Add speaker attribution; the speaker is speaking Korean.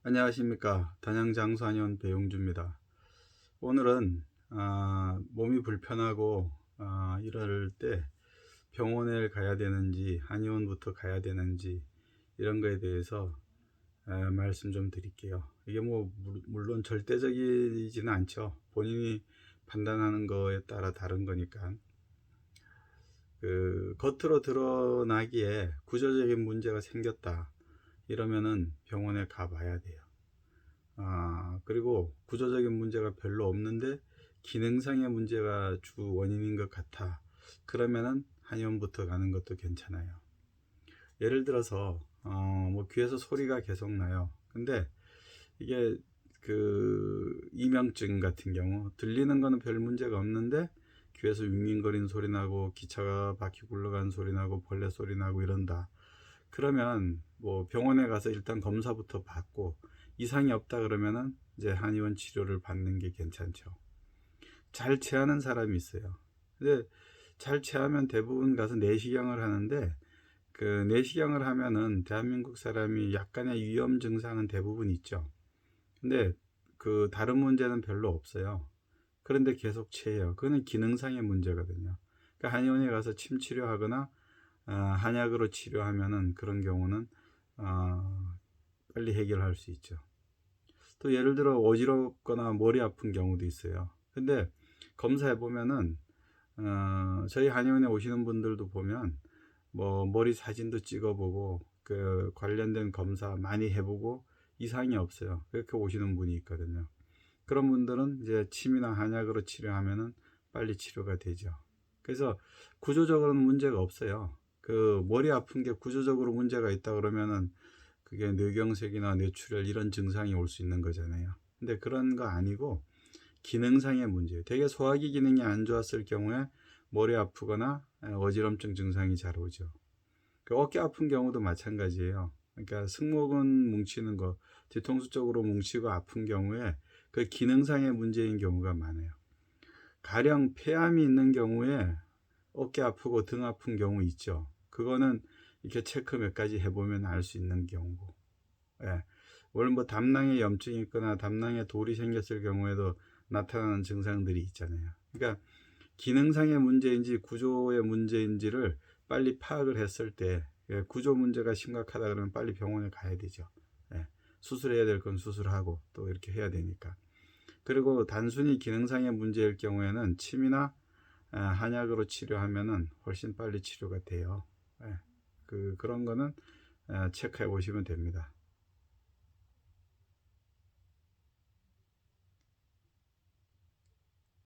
Speaker 1: 안녕하십니까. 단양장수한의원 배용주입니다. 오늘은 몸이 불편하고 이럴 때 병원에 가야 되는지 한의원부터 가야 되는지 이런 거에 대해서 말씀 좀 드릴게요. 이게 뭐 물론 절대적이지는 않죠. 본인이 판단하는 거에 따라 다른 거니까. 겉으로 드러나기에 구조적인 문제가 생겼다 이러면은 병원에 가봐야 돼요. 그리고 구조적인 문제가 별로 없는데 기능상의 문제가 주 원인인 것 같아. 그러면은 한의원부터 가는 것도 괜찮아요. 예를 들어서 뭐 귀에서 소리가 계속 나요. 근데 이게 이명증 같은 경우 들리는 거는 별 문제가 없는데 귀에서 윙윙거리는 소리 나고 기차가 바퀴 굴러가는 소리 나고 벌레 소리 나고 이런다. 그러면 뭐 병원에 가서 일단 검사부터 받고 이상이 없다 그러면은 이제 한의원 치료를 받는 게 괜찮죠. 잘 체하는 사람이 있어요. 근데 잘 체하면 대부분 가서 내시경을 하는데 내시경을 하면은 대한민국 사람이 약간의 위험 증상은 대부분 있죠. 근데 다른 문제는 별로 없어요. 그런데 계속 체해요. 그거는 기능상의 문제거든요. 그러니까 한의원에 가서 침 치료하거나 한약으로 치료하면은 그런 경우는 빨리 해결할 수 있죠. 또 예를 들어 어지럽거나 머리 아픈 경우도 있어요. 근데 검사해 보면은 저희 한의원에 오시는 분들도 보면 뭐 머리 사진도 찍어보고 관련된 검사 많이 해보고 이상이 없어요. 그렇게 오시는 분이 있거든요. 그런 분들은 이제 침이나 한약으로 치료하면은 빨리 치료가 되죠. 그래서 구조적으로는 문제가 없어요. 머리 아픈 게 구조적으로 문제가 있다 그러면은 그게 뇌경색이나 뇌출혈 이런 증상이 올 수 있는 거잖아요. 근데 그런 거 아니고 기능상의 문제예요. 되게 소화기 기능이 안 좋았을 경우에 머리 아프거나 어지럼증 증상이 잘 오죠. 어깨 아픈 경우도 마찬가지예요. 그러니까 승모근 뭉치는 거, 뒤통수 쪽으로 뭉치고 아픈 경우에 그 기능상의 문제인 경우가 많아요. 가령 폐암이 있는 경우에 어깨 아프고 등 아픈 경우 있죠. 그거는 이렇게 체크 몇 가지 해보면 알 수 있는 경우고. 예. 원래 뭐 담낭에 염증이 있거나 담낭에 돌이 생겼을 경우에도 나타나는 증상들이 있잖아요. 그러니까 기능상의 문제인지 구조의 문제인지를 빨리 파악을 했을 때 구조 문제가 심각하다 그러면 빨리 병원에 가야 되죠. 예. 수술해야 될 건 수술하고 또 이렇게 해야 되니까. 그리고 단순히 기능상의 문제일 경우에는 침이나 한약으로 치료하면은 훨씬 빨리 치료가 돼요. 예. 그런 거는 체크해 보시면 됩니다.